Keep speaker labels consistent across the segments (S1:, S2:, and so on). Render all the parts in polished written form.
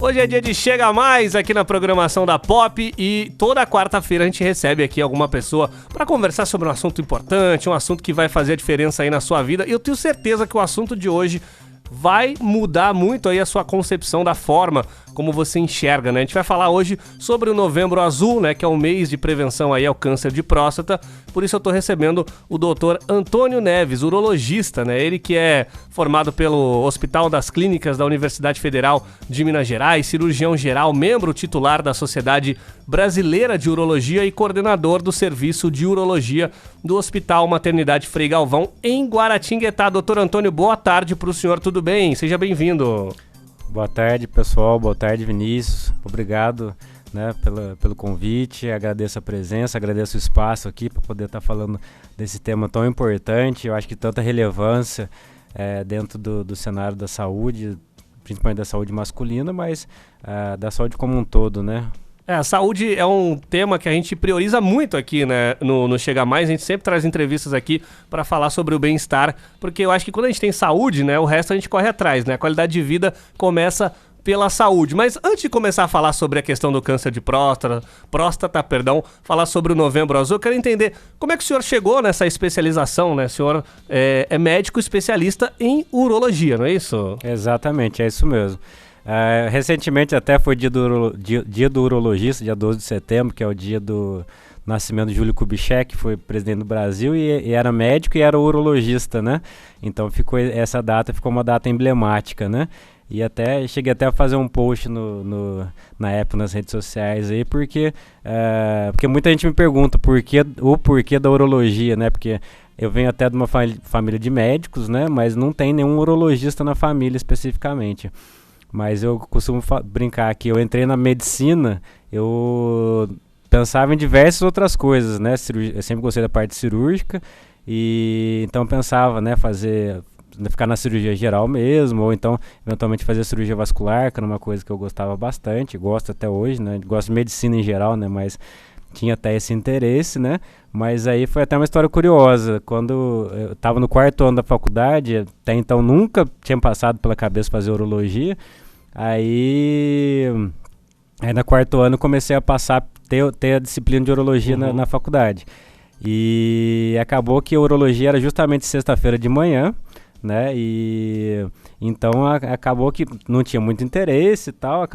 S1: Hoje é dia de Chega Mais aqui na programação da Pop e toda quarta-feira a gente recebe aqui alguma pessoa para conversar sobre um assunto importante, um assunto que vai fazer a diferença aí na sua vida. E eu tenho certeza que o assunto de hoje vai mudar muito aí a sua concepção da forma como você enxerga, né? A gente vai falar hoje sobre o Novembro Azul, né? Que é o mês de prevenção aí ao câncer de próstata. Por isso eu tô recebendo o Dr. Antônio Neves, urologista, né? Ele que é formado pelo Hospital das Clínicas da Universidade Federal de Minas Gerais, cirurgião geral, membro titular da Sociedade Brasileira de Urologia e coordenador do Serviço de Urologia do Hospital Maternidade Frei Galvão, em Guaratinguetá. Doutor Antônio, boa tarde pro senhor, tudo bem? Seja bem-vindo.
S2: Boa tarde, pessoal. Boa tarde, Vinícius. Obrigado, né, pelo convite. Agradeço a presença, agradeço o espaço aqui para poder estar falando desse tema tão importante. Eu acho que tanta relevância dentro do cenário da saúde, principalmente da saúde masculina, mas da saúde como um todo, né?
S1: A saúde é um tema que a gente prioriza muito aqui, né, no Chega Mais. A gente sempre traz entrevistas aqui para falar sobre o bem-estar, porque eu acho que quando a gente tem saúde, né, o resto a gente corre atrás, né? A qualidade de vida começa pela saúde. Mas antes de começar a falar sobre a questão do câncer de próstata, falar sobre o Novembro Azul, eu quero entender como é que o senhor chegou nessa especialização, né? O senhor é médico especialista em urologia, não é isso?
S2: Exatamente, é isso mesmo. Recentemente até foi dia do urologista, dia 12 de setembro, que é o dia do nascimento de Júlio Kubitschek, que foi presidente do Brasil e era médico e era urologista, né? Então essa data ficou uma data emblemática, né? E cheguei até a fazer um post na época nas redes sociais aí, porque muita gente me pergunta o porquê da urologia, né? Porque eu venho até de uma família de médicos, né? Mas não tem nenhum urologista na família especificamente. Mas eu costumo brincar que eu entrei na medicina, eu pensava em diversas outras coisas, né? Eu sempre gostei da parte cirúrgica e então pensava, né, ficar na cirurgia geral mesmo, ou então eventualmente fazer cirurgia vascular, que era uma coisa que eu gostava bastante, gosto até hoje, né? Gosto de medicina em geral, né? Mas tinha até esse interesse, né? Mas aí foi até uma história curiosa. Quando eu estava no quarto ano da faculdade, até então nunca tinha passado pela cabeça fazer urologia. Aí no quarto ano comecei a ter a disciplina de urologia na faculdade. E acabou que a urologia era justamente sexta-feira de manhã, né? E então acabou que não tinha muito interesse e tal.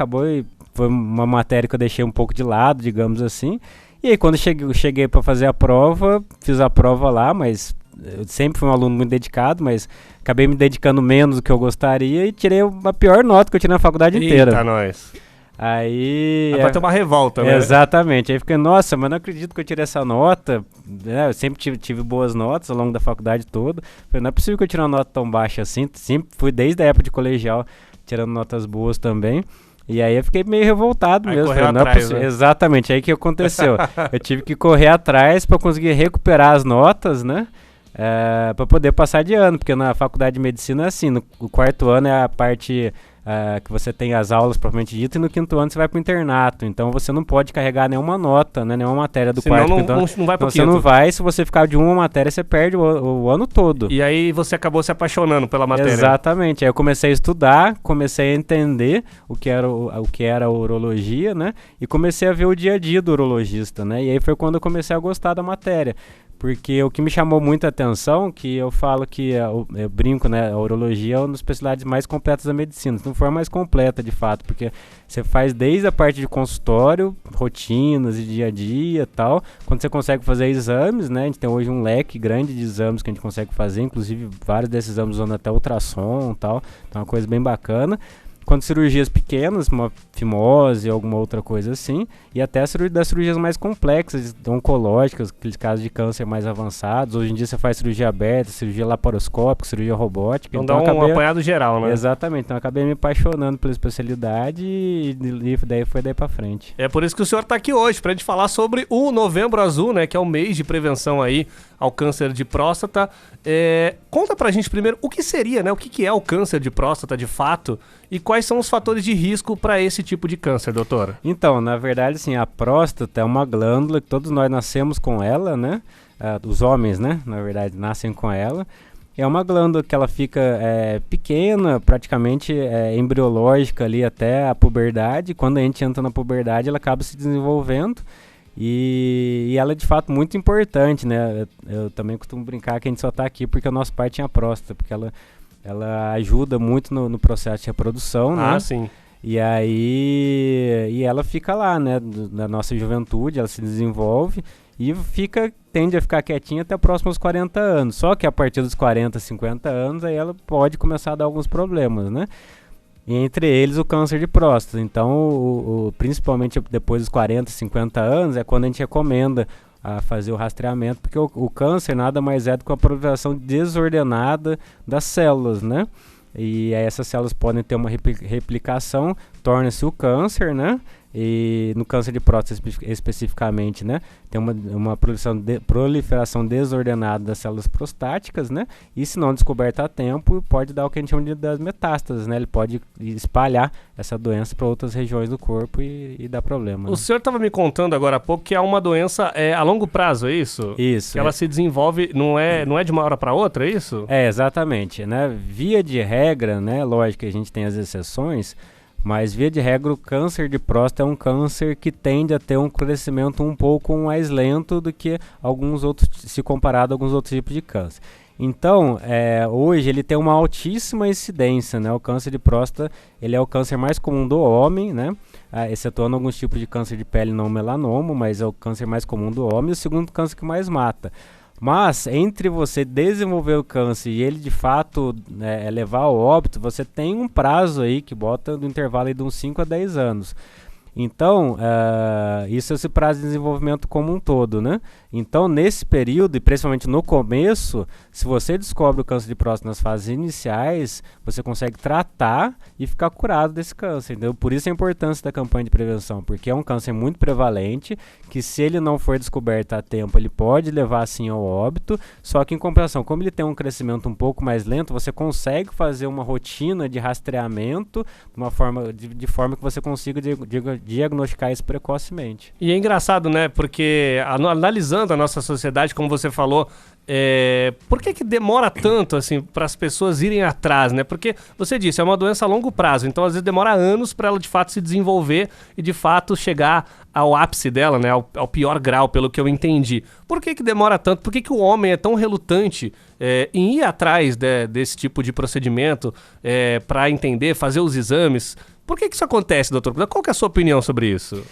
S2: Foi uma matéria que eu deixei um pouco de lado, digamos assim. E aí quando cheguei para fazer a prova, fiz a prova lá, mas eu sempre fui um aluno muito dedicado, mas acabei me dedicando menos do que eu gostaria e tirei a pior nota que eu tirei na faculdade inteira.
S1: Eita, nós.
S2: Aí...
S1: Vai ter uma revolta, né?
S2: Exatamente. Aí fiquei, nossa, mas não acredito que eu tirei essa nota. Eu sempre tive boas notas ao longo da faculdade toda. Falei, não é possível que eu tirei uma nota tão baixa assim. Sempre fui desde a época de colegial tirando notas boas também. E aí eu fiquei meio revoltado mesmo.
S1: Correu atrás, né?
S2: Exatamente, aí que aconteceu. Eu tive que correr atrás para conseguir recuperar as notas, né? Para poder passar de ano, porque na faculdade de medicina é assim, o quarto ano é a parte que você tem as aulas propriamente dito, e no quinto ano você vai para o internato, então você não pode carregar nenhuma nota, né, nenhuma matéria do
S1: Senão
S2: quarto.
S1: Não vai pro
S2: você
S1: quinto.
S2: não vai, se você ficar de uma matéria, você perde o ano todo.
S1: E aí você acabou se apaixonando pela matéria.
S2: Exatamente, aí eu comecei a estudar, comecei a entender o que era a urologia, né, e comecei a ver o dia a dia do urologista, né, e aí foi quando eu comecei a gostar da matéria. Porque o que me chamou muita atenção, que eu falo que, eu brinco, né, a urologia é uma das especialidades mais completas da medicina, se não for a mais completa de fato, porque você faz desde a parte de consultório, rotinas e dia a dia e tal, quando você consegue fazer exames, né, a gente tem hoje um leque grande de exames que a gente consegue fazer, inclusive vários desses exames usando até ultrassom e tal, então é uma coisa bem bacana. Quando cirurgias pequenas, uma fimose, alguma outra coisa assim, e até das cirurgias mais complexas, oncológicas, aqueles casos de câncer mais avançados. Hoje em dia você faz cirurgia aberta, cirurgia laparoscópica, cirurgia robótica.
S1: Então dá um apanhado geral, né?
S2: Exatamente, então eu acabei me apaixonando pela especialidade e foi daí pra frente.
S1: É por isso que o senhor tá aqui hoje, pra gente falar sobre o Novembro Azul, né, que é o mês de prevenção aí ao câncer de próstata. Conta pra gente primeiro o que seria, né, o que é o câncer de próstata de fato e quais são os fatores de risco para esse tipo de câncer, doutor?
S2: Então, na verdade, assim, a próstata é uma glândula que todos nós nascemos com ela, né? Os homens, né, na verdade, nascem com ela. É uma glândula que ela fica pequena, praticamente embriológica ali até a puberdade. Quando a gente entra na puberdade, ela acaba se desenvolvendo. E ela é de fato muito importante, né? Eu também costumo brincar que a gente só está aqui porque o nosso pai tinha próstata, porque ela ajuda muito no processo de reprodução, né?
S1: Ah, sim.
S2: E aí ela fica lá, né? Na nossa juventude, ela se desenvolve e tende a ficar quietinha até próximo aos 40 anos. Só que a partir dos 40, 50 anos, aí ela pode começar a dar alguns problemas, né? E entre eles o câncer de próstata. Então, principalmente depois dos 40, 50 anos, é quando a gente recomenda a fazer o rastreamento, porque o câncer nada mais é do que a proliferação desordenada das células, né? E aí essas células podem ter uma replicação, torna-se o câncer, né? E no câncer de próstata especificamente, né? Tem uma proliferação desordenada das células prostáticas, né? E se não descoberta a tempo, pode dar o que a gente chama das metástases, né? Ele pode espalhar essa doença para outras regiões do corpo e dar problema.
S1: O senhor estava me contando agora há pouco que é uma doença a longo prazo, é isso?
S2: Isso.
S1: Que ela se desenvolve, não é de uma hora para outra, é isso?
S2: É, exatamente, né? Via de regra, né? Lógico que a gente tem as exceções, mas, via de regra, o câncer de próstata é um câncer que tende a ter um crescimento um pouco mais lento do que alguns outros, se comparado a alguns outros tipos de câncer. Então, hoje ele tem uma altíssima incidência, né? O câncer de próstata, ele é o câncer mais comum do homem, né? Excetuando alguns tipos de câncer de pele não melanoma, mas é o câncer mais comum do homem e o segundo câncer que mais mata. Mas, entre você desenvolver o câncer e ele de fato levar ao óbito, você tem um prazo aí que bota no intervalo aí de uns 5 a 10 anos. Então, isso é esse prazo de desenvolvimento como um todo, né? Então, nesse período, e principalmente no começo, se você descobre o câncer de próstata nas fases iniciais, você consegue tratar e ficar curado desse câncer, entendeu? Por isso a importância da campanha de prevenção, porque é um câncer muito prevalente, que se ele não for descoberto a tempo, ele pode levar, sim, ao óbito, só que em compensação, como ele tem um crescimento um pouco mais lento, você consegue fazer uma rotina de rastreamento de forma que você consiga diagnosticar isso precocemente.
S1: E é engraçado, né? Porque analisando a nossa sociedade, como você falou, por que demora tanto assim para as pessoas irem atrás, né? Porque você disse, é uma doença a longo prazo, então às vezes demora anos para ela de fato se desenvolver e de fato chegar ao ápice dela, né? Ao pior grau, pelo que eu entendi. Por que demora tanto? Por que o homem é tão relutante em ir atrás desse tipo de procedimento para entender, fazer os exames? Por que isso acontece, doutor? Qual que é a sua opinião sobre isso?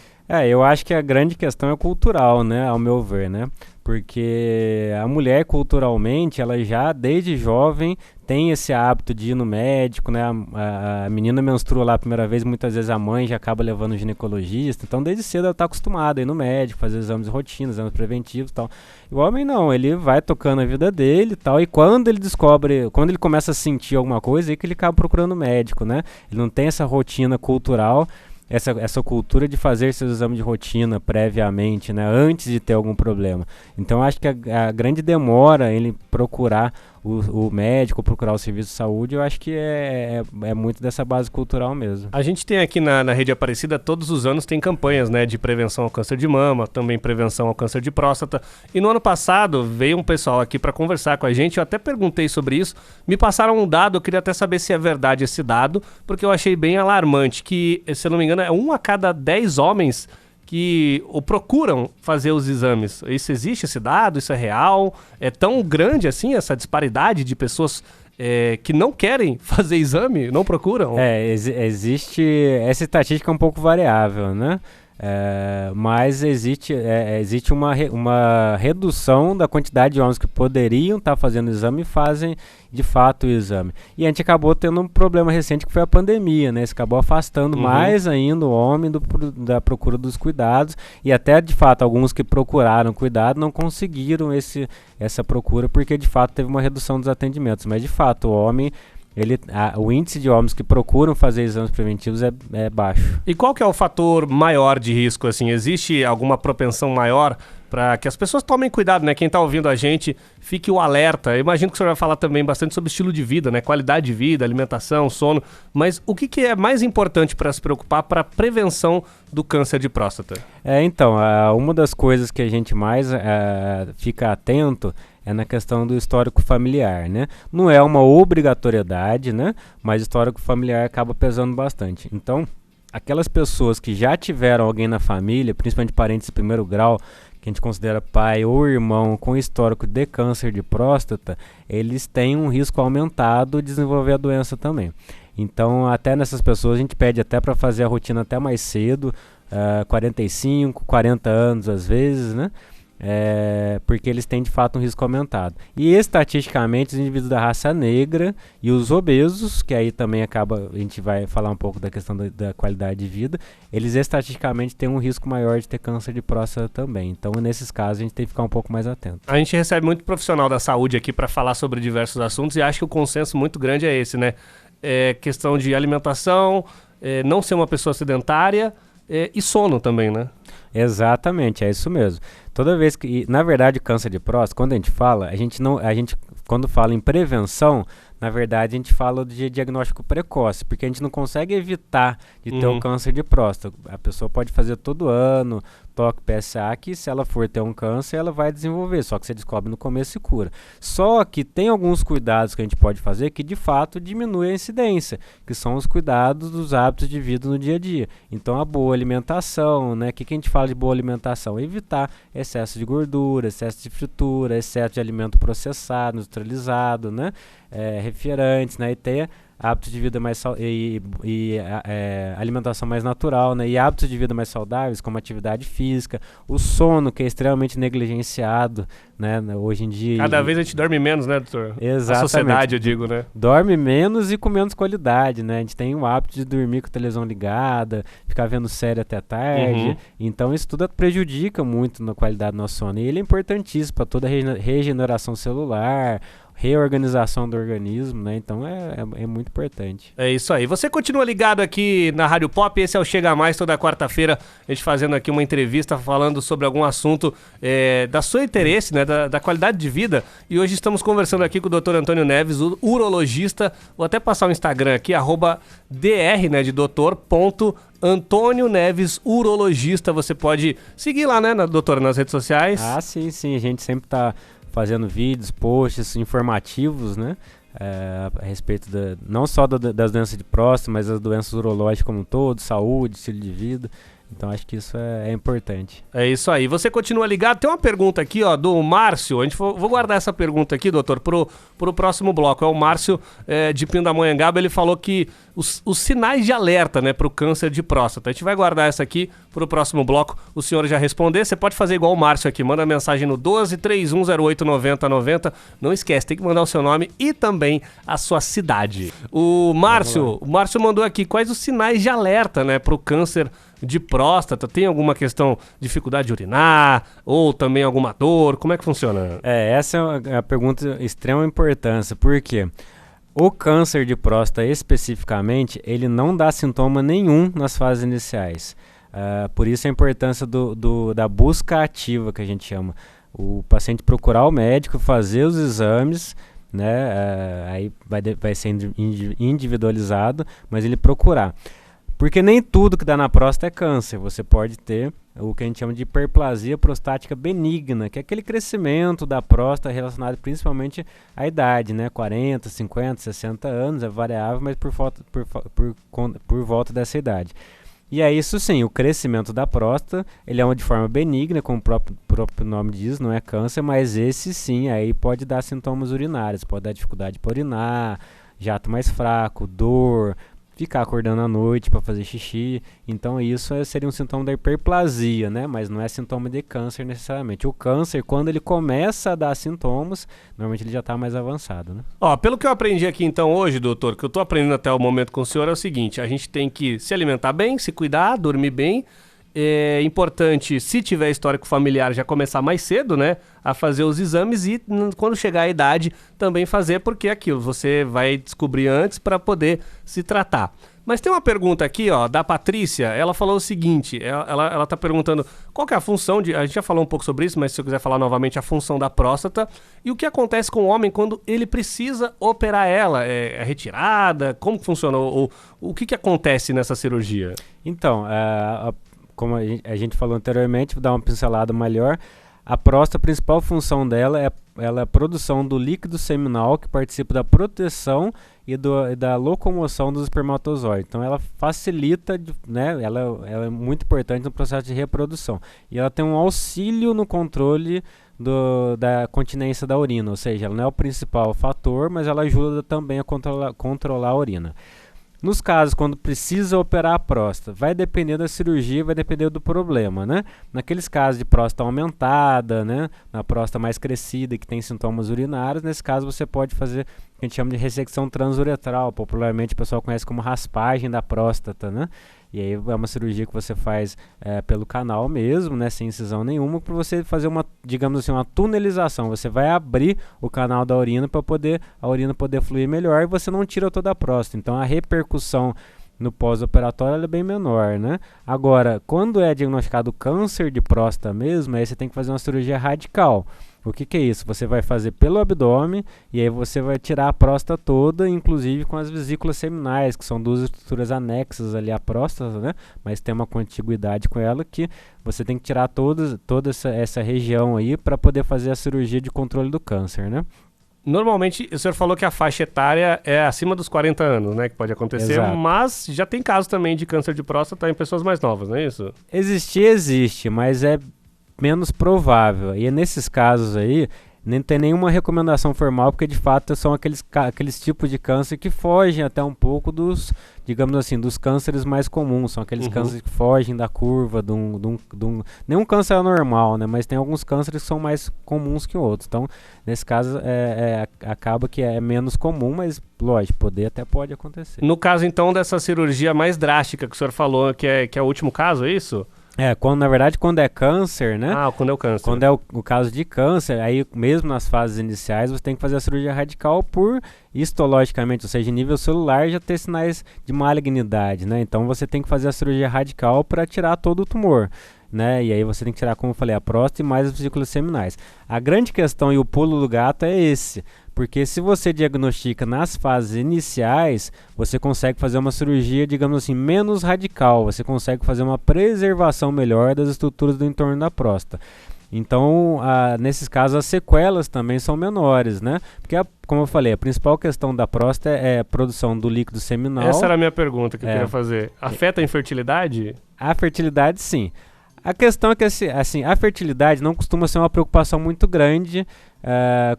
S2: Eu acho que a grande questão é cultural, né, ao meu ver, né? Porque a mulher culturalmente, ela já desde jovem tem esse hábito de ir no médico, né? A menina menstrua lá a primeira vez, muitas vezes a mãe já acaba levando o ginecologista, então desde cedo ela está acostumada a ir no médico, fazer exames de rotina, exames preventivos e tal. E o homem não, ele vai tocando a vida dele e tal, e quando ele começa a sentir alguma coisa, é que ele acaba procurando médico, né? Ele não tem essa rotina cultural, essa cultura de fazer seus exames de rotina previamente, né, antes de ter algum problema. Então acho que a grande demora ele procurar o médico, procurar o serviço de saúde, eu acho que é muito dessa base cultural mesmo.
S1: A gente tem aqui na Rede Aparecida, todos os anos tem campanhas, né, de prevenção ao câncer de mama, também prevenção ao câncer de próstata. E no ano passado veio um pessoal aqui para conversar com a gente, eu até perguntei sobre isso, me passaram um dado, eu queria até saber se é verdade esse dado, porque eu achei bem alarmante, que, se eu não me engano, é 1 a cada 10 homens que procuram fazer os exames. Isso existe, esse dado? Isso é real? É tão grande assim essa disparidade de pessoas que não querem fazer exame, não procuram?
S2: Existe... Essa estatística é um pouco variável, né? Mas existe uma redução da quantidade de homens que poderiam estar fazendo o exame e fazem de fato o exame. E a gente acabou tendo um problema recente que foi a pandemia, né? Isso acabou afastando mais ainda o homem da procura dos cuidados, e até de fato alguns que procuraram cuidado não conseguiram essa procura porque de fato teve uma redução dos atendimentos. Mas de fato o homem... o índice de homens que procuram fazer exames preventivos é baixo.
S1: E qual que é o fator maior de risco? Assim, existe alguma propensão maior para que as pessoas tomem cuidado, né? Quem está ouvindo a gente, fique o alerta. Eu imagino que o senhor vai falar também bastante sobre estilo de vida, né? Qualidade de vida, alimentação, sono. Mas o que é mais importante para se preocupar para a prevenção do câncer de próstata?
S2: Então, uma das coisas que a gente mais fica atento é na questão do histórico familiar, né? Não é uma obrigatoriedade, né? Mas o histórico familiar acaba pesando bastante. Então, aquelas pessoas que já tiveram alguém na família, principalmente parentes de primeiro grau, que a gente considera pai ou irmão com histórico de câncer de próstata, eles têm um risco aumentado de desenvolver a doença também. Então, até nessas pessoas, a gente pede até para fazer a rotina até mais cedo, 45, 40 anos às vezes, né? Porque eles têm de fato um risco aumentado. E estatisticamente os indivíduos da raça negra e os obesos, que aí também acaba, a gente vai falar um pouco da questão da qualidade de vida, eles estatisticamente têm um risco maior de ter câncer de próstata também. Então nesses casos a gente tem que ficar um pouco mais atento.
S1: A gente recebe muito profissional da saúde aqui para falar sobre diversos assuntos e acho que o consenso muito grande é esse, né? Questão de alimentação, não ser uma pessoa sedentária e sono também, né?
S2: Exatamente, é isso mesmo. Toda vez que, na verdade, câncer de próstata, quando a gente fala, a gente quando fala em prevenção, na verdade a gente fala de diagnóstico precoce, porque a gente não consegue evitar de ter o câncer de próstata. A pessoa pode fazer todo ano toque PSA, que se ela for ter um câncer, ela vai desenvolver, só que você descobre no começo e cura. Só que tem alguns cuidados que a gente pode fazer que de fato diminui a incidência, que são os cuidados dos hábitos de vida no dia a dia. Então a boa alimentação, né? O que a gente fala de boa alimentação? Evitar excesso de gordura, excesso de fritura, excesso de alimento processado, industrializado, né? Refrigerantes, né? E ter hábitos de vida mais alimentação mais natural, né? E hábitos de vida mais saudáveis, como atividade física, o sono, que é extremamente negligenciado, né? Hoje em dia.
S1: Cada vez a gente dorme menos, né, doutor?
S2: Exatamente.
S1: A sociedade, eu digo, né?
S2: Dorme menos e com menos qualidade, né? A gente tem o hábito de dormir com a televisão ligada, ficar vendo série até tarde. Então isso tudo prejudica muito na qualidade do nosso sono. E ele é importantíssimo para toda a regeneração celular, reorganização do organismo, né? Então é muito importante.
S1: É isso aí. Você continua ligado aqui na Rádio Pop, esse é o Chega Mais, toda quarta-feira, a gente fazendo aqui uma entrevista falando sobre algum assunto da seu interesse, né? Da qualidade de vida. E hoje estamos conversando aqui com o Dr. Antônio Neves, o urologista. Vou até passar o Instagram aqui, @dr, né? De doutor, Antônio Neves, urologista. Você pode seguir lá, né, doutora, nas redes sociais?
S2: Ah, sim. A gente sempre tá fazendo vídeos, posts informativos, né? A respeito não só das doenças de próstata, mas das doenças urológicas como um todo, saúde, estilo de vida. Então acho que isso é importante.
S1: É isso aí. Você continua ligado? Tem uma pergunta aqui, do Márcio. Vou guardar essa pergunta aqui, doutor, pro próximo bloco. É o Márcio de Pindamonhangaba. Ele falou que os sinais de alerta, né, pro câncer de próstata. A gente vai guardar essa aqui pro próximo bloco. O senhor já responder. Você pode fazer igual o Márcio aqui. Manda mensagem no 12-3108-9090. Não esquece, tem que mandar o seu nome e também a sua cidade. O Márcio mandou aqui quais os sinais de alerta, né, pro câncer de próstata. Tem alguma questão, dificuldade de urinar ou também alguma dor? Como é que funciona?
S2: Essa é a pergunta de extrema importância. Por quê? O câncer de próstata especificamente, ele não dá sintoma nenhum nas fases iniciais. Por isso a importância da busca ativa, que a gente chama. O paciente procurar o médico, fazer os exames, né? Aí vai ser individualizado, mas ele procurar. Porque nem tudo que dá na próstata é câncer. Você pode ter o que a gente chama de hiperplasia prostática benigna, que é aquele crescimento da próstata relacionado principalmente à idade, né? 40, 50, 60 anos, é variável, mas por volta dessa idade. E aí, isso sim, o crescimento da próstata, ele é de forma benigna, como o próprio nome diz, não é câncer, mas esse sim, aí pode dar sintomas urinários, pode dar dificuldade para urinar, jato mais fraco, dor, ficar acordando à noite para fazer xixi. Então isso seria um sintoma da hiperplasia, né? Mas não é sintoma de câncer necessariamente. O câncer, quando ele começa a dar sintomas, normalmente ele já está mais avançado, né?
S1: Pelo que eu aprendi aqui então hoje, doutor, que eu estou aprendendo até o momento com o senhor, é o seguinte: a gente tem que se alimentar bem, se cuidar, dormir bem. É importante, se tiver histórico familiar, já começar mais cedo, né, a fazer os exames e quando chegar a idade também fazer, porque é aquilo, você vai descobrir antes para poder se tratar. Mas tem uma pergunta aqui, da Patrícia. Ela falou o seguinte, ela tá perguntando qual que é a função a gente já falou um pouco sobre isso, mas se eu quiser falar novamente, a função da próstata e o que acontece com o homem quando ele precisa operar ela. É retirada? Como funciona? O que acontece nessa cirurgia?
S2: Então, como a gente falou anteriormente, vou dar uma pincelada melhor. A próstata, a principal função dela é a produção do líquido seminal que participa da proteção e da locomoção dos espermatozoides. Então ela facilita, né, ela é muito importante no processo de reprodução. E ela tem um auxílio no controle da continência da urina, ou seja, ela não é o principal fator, mas ela ajuda também a controlar a urina. Nos casos quando precisa operar a próstata, vai depender da cirurgia, vai depender do problema, né? Naqueles casos de próstata aumentada, né? Na próstata mais crescida que tem sintomas urinários, nesse caso você pode fazer o que a gente chama de ressecção transuretral, popularmente o pessoal conhece como raspagem da próstata, né? E aí é uma cirurgia que você faz pelo canal mesmo, né, sem incisão nenhuma, para você fazer uma, digamos assim, uma tunelização. Você vai abrir o canal da urina para a urina poder fluir melhor e você não tira toda a próstata. Então a repercussão no pós-operatório é bem menor, né? Agora, quando é diagnosticado câncer de próstata mesmo, aí você tem que fazer uma cirurgia radical. O que é isso? Você vai fazer pelo abdômen e aí você vai tirar a próstata toda, inclusive com as vesículas seminais, que são duas estruturas anexas ali à próstata, né? Mas tem uma contiguidade com ela que você tem que tirar toda essa região aí para poder fazer a cirurgia de controle do câncer, né?
S1: Normalmente, o senhor falou que a faixa etária é acima dos 40 anos, né? Que pode acontecer,
S2: Exato.
S1: Mas já tem casos também de câncer de próstata em pessoas mais novas, não é isso?
S2: Existe, mas é menos provável. E nesses casos aí, nem tem nenhuma recomendação formal, porque de fato são aqueles tipos de câncer que fogem até um pouco dos, digamos assim, dos cânceres mais comuns. São aqueles cânceres que fogem da curva, nenhum câncer é normal, né? Mas tem alguns cânceres que são mais comuns que outros. Então, nesse caso, acaba que é menos comum, mas, lógico, até pode acontecer.
S1: No caso, então, dessa cirurgia mais drástica que o senhor falou, que é o último caso, é isso?
S2: Na verdade, quando é câncer, né?
S1: Quando é o câncer.
S2: Quando é o caso de câncer, aí mesmo nas fases iniciais, você tem que fazer a cirurgia radical por histologicamente, ou seja, em nível celular já ter sinais de malignidade, né? Então você tem que fazer a cirurgia radical para tirar todo o tumor, né? E aí você tem que tirar, como eu falei, a próstata e mais as vesículas seminais. A grande questão e o pulo do gato é esse. Porque se você diagnostica nas fases iniciais, você consegue fazer uma cirurgia, digamos assim, menos radical. Você consegue fazer uma preservação melhor das estruturas do entorno da próstata. Então, nesses casos, as sequelas também são menores, né? Porque, como eu falei, a principal questão da próstata é a produção do líquido seminal.
S1: Essa era a minha pergunta que eu queria fazer. Afeta a infertilidade?
S2: A fertilidade, sim. A questão é que assim, a fertilidade não costuma ser uma preocupação muito grande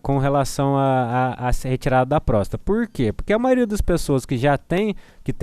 S2: com relação à retirada da próstata. Por quê? Porque a maioria das pessoas que tem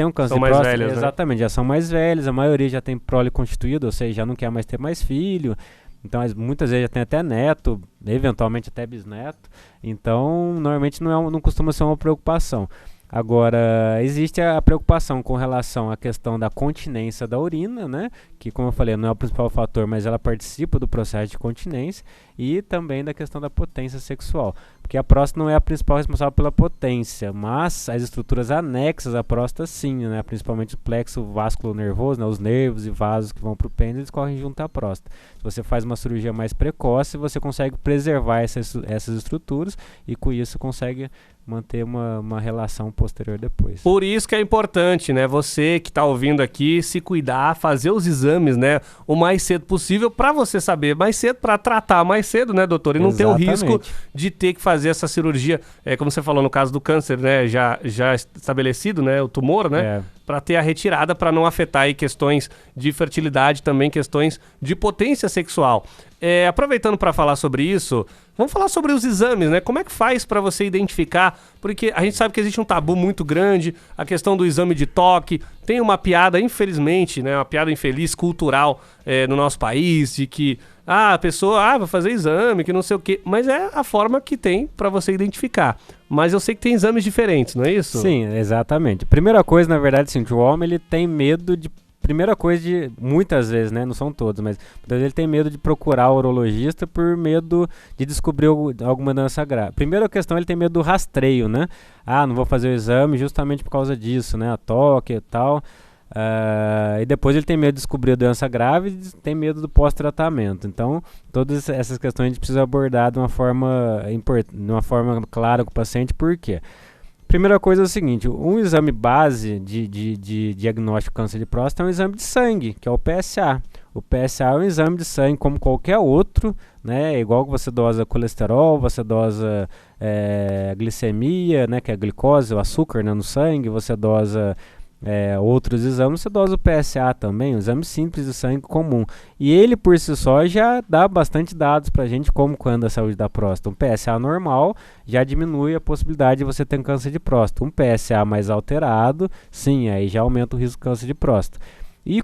S2: um câncer de próstata,
S1: velhas,
S2: exatamente, já são mais velhas, a maioria já tem prole constituída, ou seja, já não quer mais ter mais filho. Então, muitas vezes já tem até neto, eventualmente até bisneto. Então, normalmente não costuma ser uma preocupação. Agora, existe a preocupação com relação à questão da continência da urina, né? Que, como eu falei, não é o principal fator, mas ela participa do processo de continência, e também da questão da potência sexual. Porque a próstata não é a principal responsável pela potência, mas as estruturas anexas à próstata sim, né? Principalmente o plexo vascular nervoso, né? Os nervos e vasos que vão para o pênis, eles correm junto à próstata. Se você faz uma cirurgia mais precoce, você consegue preservar essas estruturas e com isso consegue manter uma relação posterior depois.
S1: Por isso que é importante, né? Você que está ouvindo aqui, se cuidar, fazer os exames, né? O mais cedo possível, para você saber mais cedo, para tratar mais cedo, né, doutor? E não ter o risco de ter que fazer essa cirurgia, como você falou no caso do câncer, né? Já estabelecido, né? O tumor, né? Para ter a retirada, para não afetar aí questões de fertilidade, também questões de potência sexual. Aproveitando para falar sobre isso, vamos falar sobre os exames, né? Como é que faz para você identificar? Porque a gente sabe que existe um tabu muito grande, a questão do exame de toque. Tem uma piada, infelizmente, né? Uma piada infeliz cultural no nosso país, de que a pessoa vai fazer exame, que não sei o quê. Mas é a forma que tem para você identificar. Mas eu sei que tem exames diferentes, não é isso?
S2: Sim, exatamente. Primeira coisa, na verdade, assim, o homem ele tem medo de... Primeira coisa muitas vezes, né, não são todos, mas ele tem medo de procurar o urologista por medo de descobrir alguma doença grave. Primeira questão, ele tem medo do rastreio, né? Não vou fazer o exame justamente por causa disso, né? A toque e tal. E depois ele tem medo de descobrir a doença grave e tem medo do pós-tratamento. Então, todas essas questões a gente precisa abordar de uma forma clara com o paciente. Por quê? Primeira coisa é o seguinte, um exame base de diagnóstico de câncer de próstata é um exame de sangue, que é o PSA. O PSA é um exame de sangue como qualquer outro, né? Igual que você dosa colesterol, você dosa glicemia, né? Que é a glicose, o açúcar, né? No sangue, você dosa outros exames, você dosa o PSA também, um exame simples de sangue comum. E ele por si só já dá bastante dados pra gente como anda a saúde da próstata. Um PSA normal já diminui a possibilidade de você ter um câncer de próstata. Um PSA mais alterado, sim, aí já aumenta o risco de câncer de próstata. E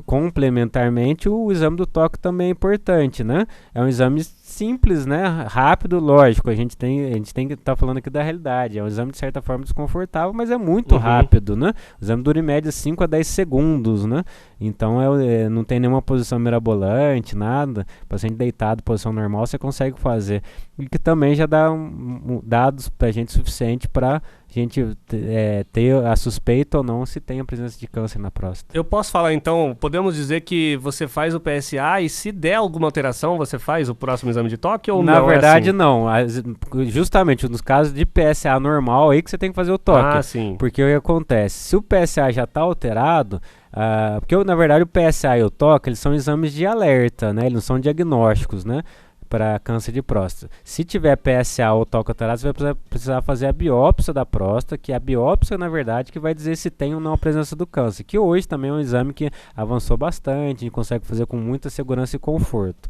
S2: complementarmente o exame do toque também é importante, né? É um exame simples, né? Rápido, lógico. A gente tem que estar falando aqui da realidade. É um exame de certa forma desconfortável, mas é muito rápido, né? O exame dura em média 5 a 10 segundos, né? Então não tem nenhuma posição mirabolante, nada. Paciente deitado, posição normal, você consegue fazer. E que também já dá dados pra gente suficiente para a gente ter a suspeita ou não se tem a presença de câncer na próstata.
S1: Eu posso falar então, podemos dizer que você faz o PSA e se der alguma alteração, você faz o próximo exame de toque ou não?
S2: Na verdade, não. Justamente nos casos de PSA normal, aí que você tem que fazer o toque.
S1: Ah, sim.
S2: Porque o que acontece? Se o PSA já está alterado, porque na verdade o PSA e o toque, eles são exames de alerta, né? Eles não são diagnósticos, né? Para câncer de próstata. Se tiver PSA ou toque alterado, você vai precisar fazer a biópsia da próstata, que é a biópsia, na verdade, que vai dizer se tem ou não a presença do câncer, que hoje também é um exame que avançou bastante, a gente consegue fazer com muita segurança e conforto.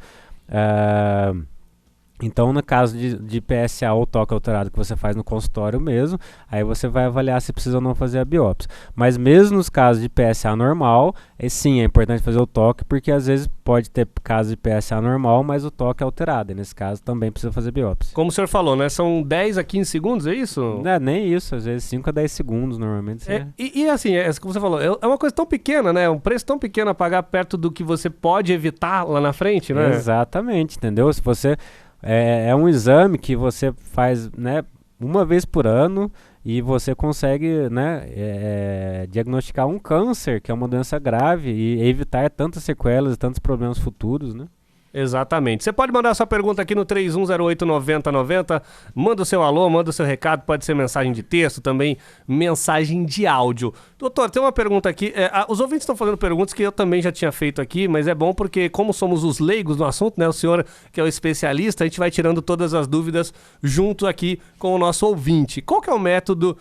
S2: Então, no caso de PSA ou toque alterado que você faz no consultório mesmo, aí você vai avaliar se precisa ou não fazer a biópsia. Mas mesmo nos casos de PSA normal, sim, é importante fazer o toque, porque às vezes pode ter caso de PSA normal, mas o toque é alterado. E nesse caso também precisa fazer biópsia.
S1: Como o senhor falou, né? São 10 a 15 segundos, é isso?
S2: Não, nem isso, às vezes 5 a 10 segundos normalmente.
S1: E assim, como você falou, é uma coisa tão pequena, né? Um preço tão pequeno a pagar perto do que você pode evitar lá na frente, né?
S2: Exatamente, entendeu? Se você... É um exame que você faz, né, uma vez por ano e você consegue, né, diagnosticar um câncer, que é uma doença grave, e evitar tantas sequelas e tantos problemas futuros, né?
S1: Exatamente. Você pode mandar sua pergunta aqui no 3108-9090. Manda o seu alô, manda o seu recado. Pode ser mensagem de texto, também mensagem de áudio. Doutor, tem uma pergunta aqui. Os ouvintes estão fazendo perguntas que eu também já tinha feito aqui, mas é bom porque, como somos os leigos no assunto, né? O senhor que é o especialista, a gente vai tirando todas as dúvidas junto aqui com o nosso ouvinte. Qual que é o método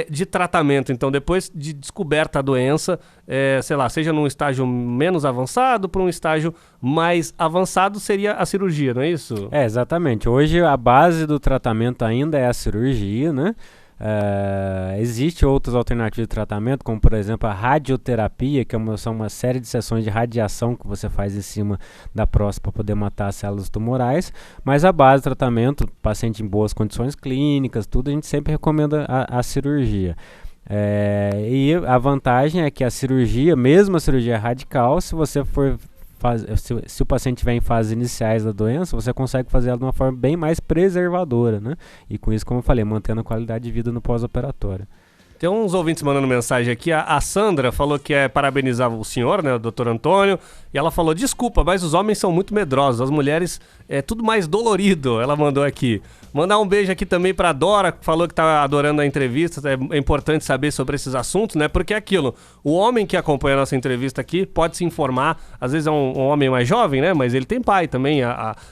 S1: de tratamento, então, depois de descoberta a doença, sei lá, seja num estágio menos avançado para um estágio mais avançado, seria a cirurgia, não é isso?
S2: Exatamente. Hoje a base do tratamento ainda é a cirurgia, né? Existe outras alternativas de tratamento, como por exemplo a radioterapia, que são uma série de sessões de radiação que você faz em cima da próstata para poder matar as células tumorais, mas a base do tratamento, paciente em boas condições clínicas, tudo, a gente sempre recomenda a cirurgia. E a vantagem é que a cirurgia, mesmo a cirurgia radical, se você for se o paciente estiver em fases iniciais da doença, você consegue fazer ela de uma forma bem mais preservadora, né? E com isso, como eu falei, mantendo a qualidade de vida no pós-operatório.
S1: Tem uns ouvintes mandando mensagem aqui. A Sandra falou que parabenizar o senhor, né, o doutor Antônio. E ela falou, desculpa, mas os homens são muito medrosos. As mulheres é tudo mais dolorido. Ela mandou aqui. Mandar um beijo aqui também pra Dora, que falou que tá adorando a entrevista. É importante saber sobre esses assuntos, né? Porque é aquilo, o homem que acompanha a nossa entrevista aqui pode se informar. Às vezes é um homem mais jovem, né? Mas ele tem pai também.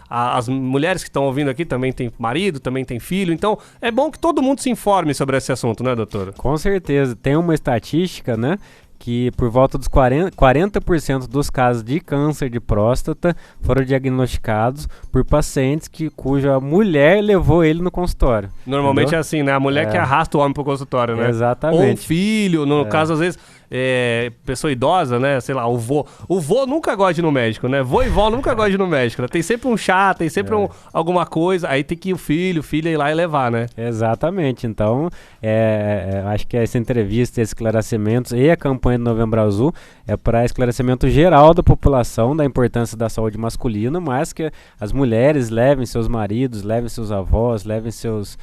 S1: As mulheres que estão ouvindo aqui também têm marido, também têm filho. Então, é bom que todo mundo se informe sobre esse assunto, né, doutora?
S2: Com certeza. Tem uma estatística, né? Que por volta dos 40% dos casos de câncer de próstata foram diagnosticados por pacientes cuja mulher levou ele no consultório.
S1: Normalmente entendeu? É assim, né? A mulher que arrasta o homem pro consultório, né?
S2: Exatamente.
S1: Ou um filho, no caso, às vezes, pessoa idosa, né? Sei lá, o vô. O vô nunca gosta de ir no médico, né? Vô e vó nunca gostam de ir no médico, né? Tem sempre um chá, tem sempre alguma coisa, aí tem que ir o filho ir lá e levar, né?
S2: Exatamente. Então, acho que essa entrevista, esses esclarecimentos e a campanha do Novembro Azul é para esclarecimento geral da população da importância da saúde masculina, mas que as mulheres levem seus maridos, levem seus avós, levem seus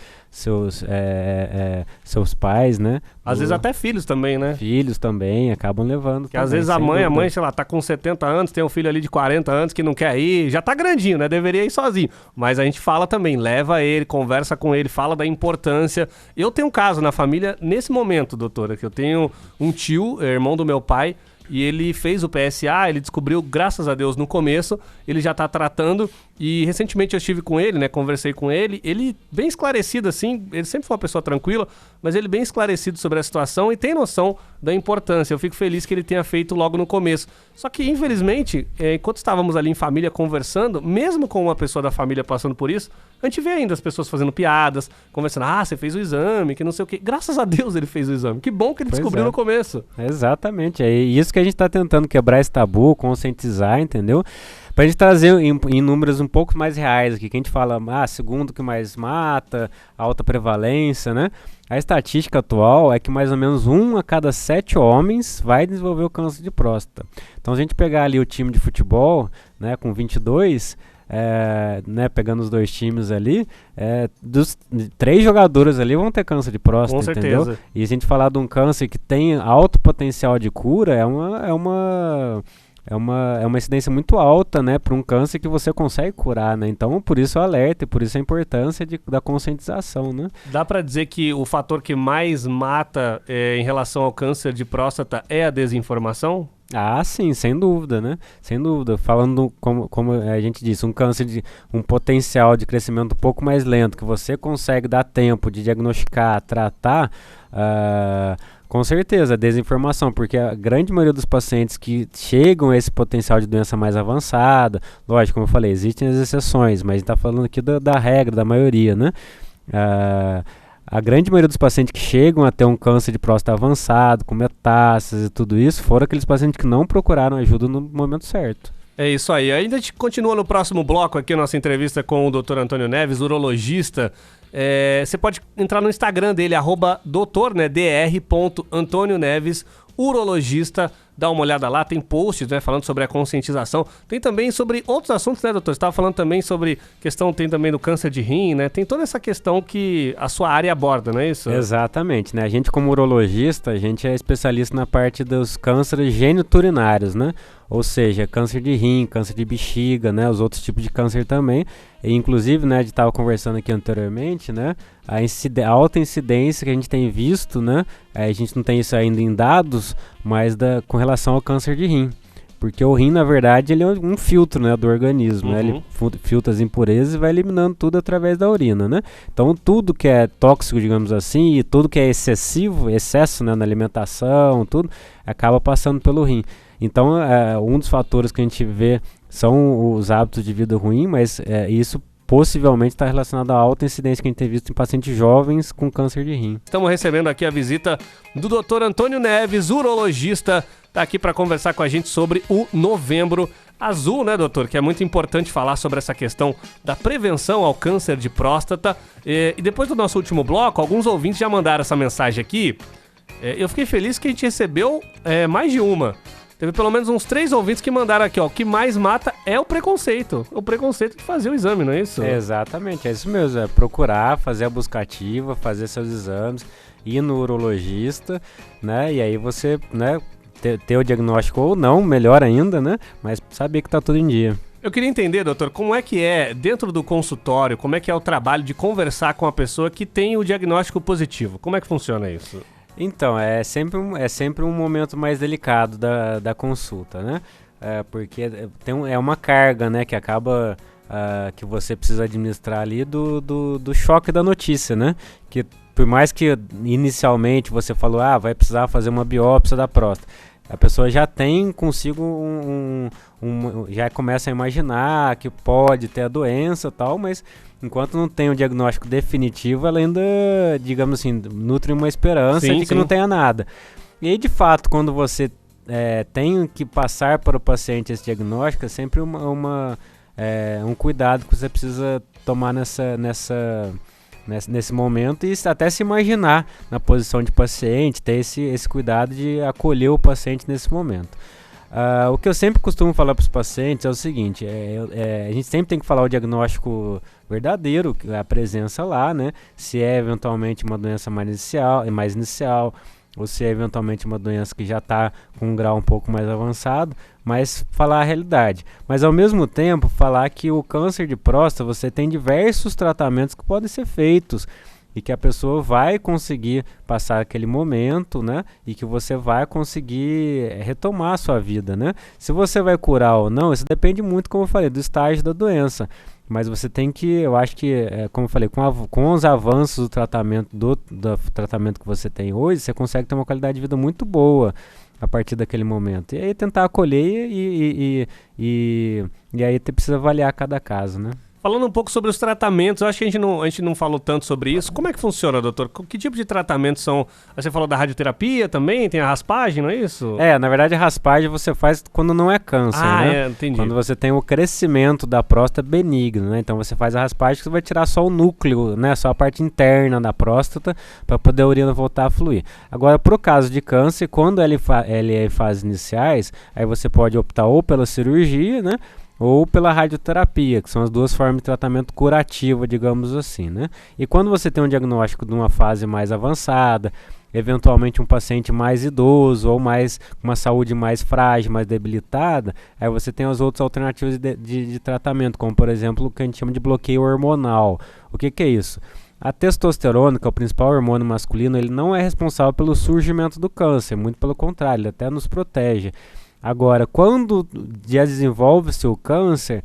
S2: pais, né?
S1: Às vezes até filhos também, né?
S2: Filhos também acabam levando.
S1: Porque às vezes a mãe, sei lá, tá com 70 anos, tem um filho ali de 40 anos que não quer ir, já tá grandinho, né? Deveria ir sozinho. Mas a gente fala também, leva ele, conversa com ele, fala da importância. Eu tenho um caso na família nesse momento, doutora, que eu tenho um tio, irmão do meu pai, e ele fez o PSA, ele descobriu, graças a Deus, no começo, ele já tá tratando, e recentemente eu estive com ele, né, conversei com ele bem esclarecido assim, ele sempre foi uma pessoa tranquila, mas ele bem esclarecido sobre a situação e tem noção da importância. Eu fico feliz que ele tenha feito logo no começo. Só que, infelizmente, enquanto estávamos ali em família conversando, mesmo com uma pessoa da família passando por isso, a gente vê ainda as pessoas fazendo piadas, conversando, você fez o exame, que não sei o quê. Graças a Deus ele fez o exame. Que bom que ele descobriu no começo.
S2: Exatamente, é isso que a gente está tentando quebrar esse tabu, conscientizar, entendeu? Pra gente trazer em números um pouco mais reais aqui, que a gente fala, segundo que mais mata, alta prevalência, né? A estatística atual é que mais ou menos 1 a cada 7 homens vai desenvolver o câncer de próstata. Então, se a gente pegar ali o time de futebol, né, com 22, né, pegando os 2 times ali, dos 3 jogadores ali vão ter câncer de próstata,
S1: com
S2: entendeu?
S1: certeza.
S2: E se a gente falar de um câncer que tem alto potencial de cura, é uma incidência muito alta, né, para um câncer que você consegue curar, né? Então, por isso o alerta e por isso a importância da conscientização, né?
S1: Dá para dizer que o fator que mais mata em relação ao câncer de próstata é a desinformação?
S2: Ah, sim, sem dúvida, né? Sem dúvida. Falando, como a gente disse, um câncer de um potencial de crescimento um pouco mais lento, que você consegue dar tempo de diagnosticar, tratar, com certeza, a desinformação, porque a grande maioria dos pacientes que chegam a esse potencial de doença mais avançada, lógico, como eu falei, existem as exceções, mas a gente está falando aqui da regra, da maioria, né? A grande maioria dos pacientes que chegam a ter um câncer de próstata avançado, com metástases e tudo isso, foram aqueles pacientes que não procuraram ajuda no momento certo.
S1: É isso aí. Ainda a gente continua no próximo bloco aqui, nossa entrevista com o Dr. Antônio Neves, urologista. Você pode entrar no Instagram dele, @doutor, né, dr.Antônio Neves, urologista. Dá uma olhada lá, tem posts, né, falando sobre a conscientização. Tem também sobre outros assuntos, né, doutor? Você estava falando também sobre questão, tem também do câncer de rim, né? Tem toda essa questão que a sua área aborda, não é isso?
S2: Exatamente, né? A gente como urologista, a gente é especialista na parte dos cânceres geniturinários, né? Ou seja, câncer de rim, câncer de bexiga, né? Os outros tipos de câncer também. E, inclusive, né, a gente estava conversando aqui anteriormente, né? A alta incidência que a gente tem visto, né? A gente não tem isso ainda em dados, mas com relação ao câncer de rim. Porque o rim, na verdade, ele é um filtro, né, do organismo, né? Ele filtra as impurezas e vai eliminando tudo através da urina, né? Então, tudo que é tóxico, digamos assim, e tudo que é excesso, né, na alimentação, tudo, acaba passando pelo rim. Então, um dos fatores que a gente vê são os hábitos de vida ruim, mas isso possivelmente está relacionado à alta incidência que a gente tem visto em pacientes jovens com câncer de rim.
S1: Estamos recebendo aqui a visita do Dr. Antônio Neves, urologista, está aqui para conversar com a gente sobre o Novembro Azul, né, doutor? Que é muito importante falar sobre essa questão da prevenção ao câncer de próstata. E depois do nosso último bloco, alguns ouvintes já mandaram essa mensagem aqui. Eu fiquei feliz que a gente recebeu mais de uma. Teve pelo menos uns 3 ouvintes que mandaram aqui, ó. O que mais mata é o preconceito. O preconceito de fazer o exame, não é isso?
S2: Exatamente, é isso mesmo. É procurar, fazer a busca ativa, fazer seus exames, ir no urologista, né? E aí você, né, ter o diagnóstico ou não, melhor ainda, né? Mas saber que tá tudo em dia.
S1: Eu queria entender, doutor, como é que é, dentro do consultório, como é que é o trabalho de conversar com a pessoa que tem o diagnóstico positivo? Como é que funciona isso?
S2: Então, é sempre um momento mais delicado da consulta, né? Porque é uma carga, né, que acaba, que você precisa administrar ali do choque da notícia, né? Que por mais que inicialmente você falou, vai precisar fazer uma biópsia da próstata, a pessoa já tem consigo já começa a imaginar que pode ter a doença e tal, mas enquanto não tem um diagnóstico definitivo, ela ainda, digamos assim, nutre uma esperança de que não tenha nada. E aí, de fato, quando você tem que passar para o paciente esse diagnóstico, é sempre um cuidado que você precisa tomar nesse momento e até se imaginar na posição de paciente, ter esse cuidado de acolher o paciente nesse momento. O que eu sempre costumo falar para os pacientes é o seguinte, a gente sempre tem que falar o diagnóstico verdadeiro, a presença lá, né? Se é eventualmente uma doença mais inicial, ou se é eventualmente uma doença que já está com um grau um pouco mais avançado, mas falar a realidade. Mas ao mesmo tempo falar que o câncer de próstata, você tem diversos tratamentos que podem ser feitos, e que a pessoa vai conseguir passar aquele momento, né? E que você vai conseguir retomar a sua vida, né? Se você vai curar ou não, isso depende muito, como eu falei, do estágio da doença. Mas você tem que, eu acho que, como eu falei, com os avanços do tratamento, do tratamento que você tem hoje, você consegue ter uma qualidade de vida muito boa a partir daquele momento. E aí tentar acolher e aí precisa avaliar cada caso, né?
S1: Falando um pouco sobre os tratamentos, eu acho que a gente não falou tanto sobre isso. Como é que funciona, doutor? Que tipo de tratamentos são? Você falou da radioterapia também, tem a raspagem, não é isso?
S2: Na verdade a raspagem você faz quando não é câncer, né?
S1: Entendi.
S2: Quando você tem o crescimento da próstata benigno, né? Então você faz a raspagem que você vai tirar só o núcleo, né? Só a parte interna da próstata para poder a urina voltar a fluir. Agora, pro caso de câncer, quando ele é em fases iniciais, aí você pode optar ou pela cirurgia, né? Ou pela radioterapia, que são as duas formas de tratamento curativo, digamos assim, né? E quando você tem um diagnóstico de uma fase mais avançada, eventualmente um paciente mais idoso ou mais com uma saúde mais frágil, mais debilitada, aí você tem as outras alternativas de tratamento, como por exemplo o que a gente chama de bloqueio hormonal. O que é isso? A testosterona, que é o principal hormônio masculino, ele não é responsável pelo surgimento do câncer, muito pelo contrário, ele até nos protege. Agora, quando já desenvolve-se o câncer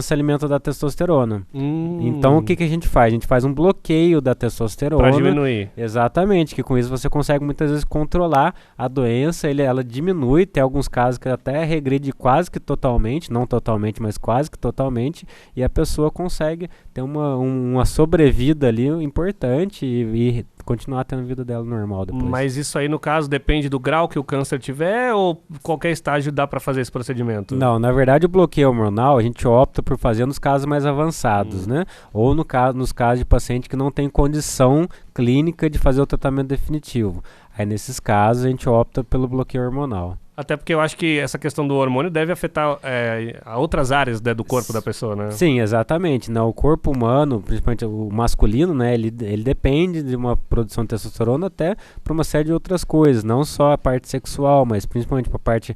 S2: alimenta da testosterona. Então, o que a gente faz? A gente faz um bloqueio da testosterona.
S1: Para diminuir.
S2: Exatamente, que com isso você consegue muitas vezes controlar a doença, ela diminui, tem alguns casos que até regride quase que totalmente, não totalmente, mas quase que totalmente, e a pessoa consegue ter uma sobrevida ali importante e continuar tendo a vida dela normal depois.
S1: Mas isso aí, no caso, depende do grau que o câncer tiver ou qualquer estágio dá para fazer esse procedimento?
S2: Não, na verdade o bloqueio hormonal a gente opta por fazer nos casos mais avançados, né? Ou nos casos de paciente que não tem condição clínica de fazer o tratamento definitivo. Aí nesses casos a gente opta pelo bloqueio hormonal.
S1: Até porque eu acho que essa questão do hormônio deve afetar a outras áreas, né, do corpo da pessoa, né?
S2: Sim, exatamente. O corpo humano, principalmente o masculino, né, ele depende de uma produção de testosterona até para uma série de outras coisas, não só a parte sexual, mas principalmente para a parte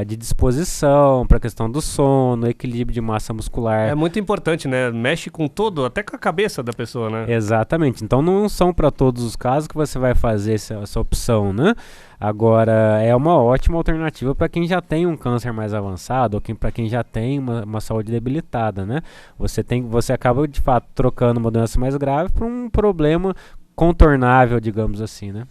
S2: de disposição, para a questão do sono, equilíbrio de massa muscular.
S1: É muito importante, né? Mexe com todo, até com a cabeça da pessoa, né?
S2: Exatamente. Então não são para todos os casos que você vai fazer essa opção, né? Agora, é uma ótima alternativa para quem já tem um câncer mais avançado ou para quem já tem uma saúde debilitada, né? Você acaba, de fato, trocando uma doença mais grave por um problema contornável, digamos assim, né?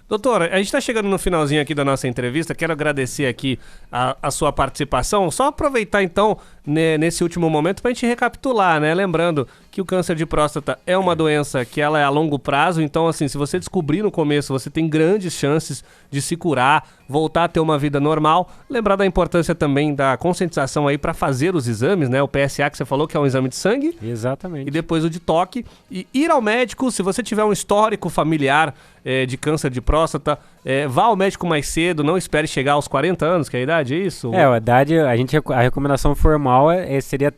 S1: Doutora, a gente está chegando no finalzinho aqui da nossa entrevista, quero agradecer aqui a sua participação, só aproveitar então nesse último momento para a gente recapitular, né? Lembrando que o câncer de próstata é uma doença que ela é a longo prazo, então assim, se você descobrir no começo, você tem grandes chances de se curar, voltar a ter uma vida normal. Lembrar da importância também da conscientização aí para fazer os exames, né? O PSA que você falou que é um exame de sangue.
S2: Exatamente.
S1: E depois o de toque. E ir ao médico, se você tiver um histórico familiar de câncer de próstata, vá ao médico mais cedo, não espere chegar aos 40 anos, que é a idade, é isso?
S2: A idade, a recomendação formal seria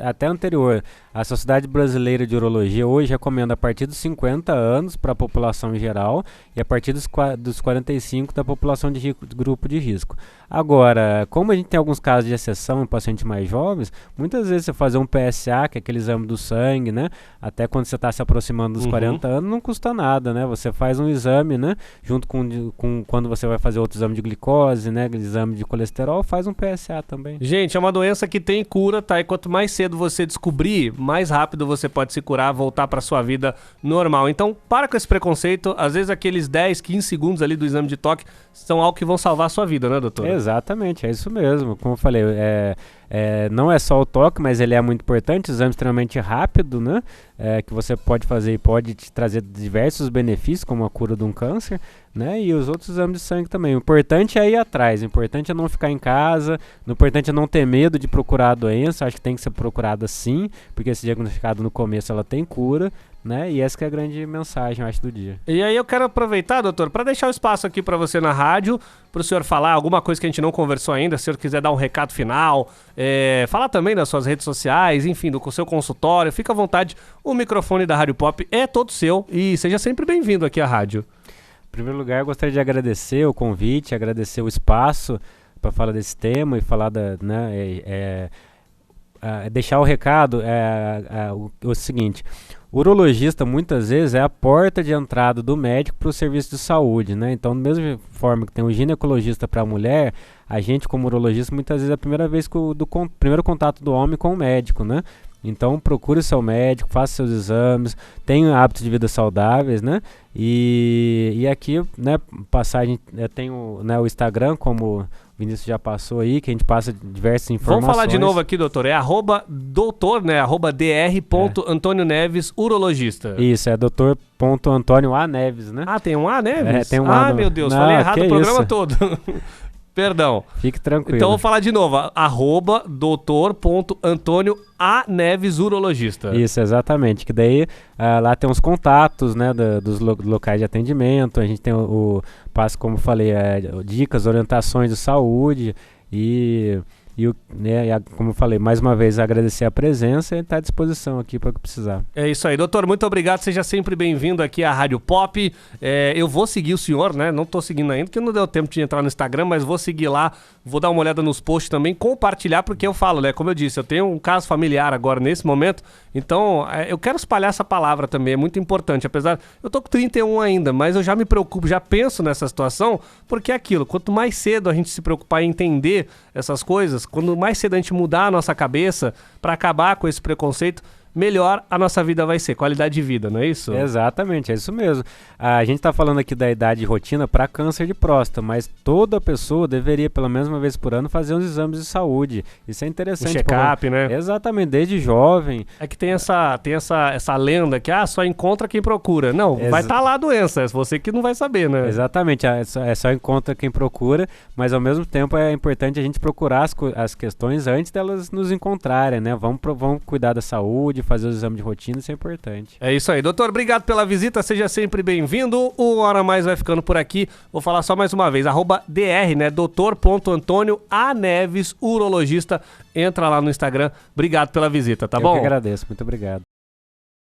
S2: até anterior. A Sociedade Brasileira de Urologia hoje recomenda a partir dos 50 anos para a população em geral e a partir dos 45 da população de grupo de risco. Agora, como a gente tem alguns casos de exceção em pacientes mais jovens, muitas vezes você fazer um PSA, que é aquele exame do sangue, né? Até quando você está se aproximando dos 40 anos, não custa nada, né? Você faz um exame, né? Junto com quando você vai fazer outro exame de glicose, né? Exame de colesterol, faz um PSA também.
S1: Gente, é uma doença que tem cura, tá? E quanto mais cedo você descobrir, mais rápido você pode se curar, voltar para sua vida normal. Então, para com esse preconceito. Às vezes aqueles 10, 15 segundos ali do exame de toque são algo que vão salvar a sua vida, né, doutor?
S2: Exatamente, é isso mesmo. Como eu falei, não é só o toque, mas ele é muito importante, exame extremamente rápido, né? Que você pode fazer e pode te trazer diversos benefícios, como a cura de um câncer, né? E os outros exames de sangue também. O importante é ir atrás, o importante é não ficar em casa, o importante é não ter medo de procurar a doença. Acho que tem que ser procurada sim, porque se diagnosticado no começo ela tem cura, né? E essa que é a grande mensagem, eu acho, do dia.
S1: E aí eu quero aproveitar, doutor, para deixar o espaço aqui para você na rádio, para o senhor falar alguma coisa que a gente não conversou ainda, se o senhor quiser dar um recado final, falar também das suas redes sociais, enfim, do seu consultório, fica à vontade, o microfone da Rádio Pop é todo seu e seja sempre bem-vindo aqui à rádio.
S2: Em primeiro lugar, eu gostaria de agradecer o convite, agradecer o espaço para falar desse tema e falar deixar o recado, o seguinte: O urologista, muitas vezes, é a porta de entrada do médico para o serviço de saúde, né? Então, da mesma forma que tem um ginecologista para a mulher, a gente, como urologista, muitas vezes é a primeira vez primeiro contato do homem com o médico, né? Então, procure seu médico, faça seus exames, tenha hábitos de vida saudáveis, né? E aqui, né, tem o Instagram, como o Vinícius já passou aí, que a gente passa diversas informações.
S1: Vamos falar de novo aqui, doutor. É @doutor, né? @dr.antonio.neves, urologista.
S2: Isso, é doutor.antônio A. Neves, né?
S1: Ah, tem um A, Neves?
S2: Tem um A.
S1: Ah, meu Deus, falei errado o programa todo. Perdão.
S2: Fique tranquilo.
S1: Então, vou falar de novo. @doutor.antonio.a.neves, urologista.
S2: Isso, exatamente. Que daí lá tem os contatos, né, dos locais de atendimento. A gente tem passo, como eu falei, dicas, orientações de saúde como eu falei, mais uma vez agradecer a presença e estar à disposição aqui para o que precisar.
S1: É isso aí, doutor, muito obrigado, seja sempre bem-vindo aqui à Rádio Pop. Eu vou seguir o senhor, né, não tô seguindo ainda, porque não deu tempo de entrar no Instagram, mas vou seguir lá, vou dar uma olhada nos posts também, compartilhar, porque eu falo, né, como eu disse, eu tenho um caso familiar agora nesse momento, então eu quero espalhar essa palavra também, é muito importante, apesar, eu tô com 31 ainda, mas eu já me preocupo, já penso nessa situação, porque é aquilo, quanto mais cedo a gente se preocupar em entender essas coisas, quando mais cedo a gente mudar a nossa cabeça para acabar com esse preconceito, melhor a nossa vida vai ser, qualidade de vida, não é isso?
S2: Exatamente, é isso mesmo. A gente está falando aqui da idade de rotina para câncer de próstata, mas toda pessoa deveria, pelo menos uma vez por ano, fazer uns exames de saúde. Isso é interessante.
S1: Um check-up, né?
S2: Exatamente, desde jovem.
S1: É que tem essa lenda que só encontra quem procura. Não, vai estar lá a doença, é você que não vai saber, né?
S2: Exatamente, só encontra quem procura, mas ao mesmo tempo é importante a gente procurar as questões antes delas nos encontrarem, né? Vamos cuidar da saúde, fazer os exames de rotina, isso é importante.
S1: É isso aí, doutor, obrigado pela visita, seja sempre bem-vindo. O Hora Mais vai ficando por aqui, vou falar só mais uma vez, @dr, né, doutor.antonio.a.neves, urologista, entra lá no Instagram, obrigado pela visita, tá bom?
S2: Eu que agradeço, muito obrigado.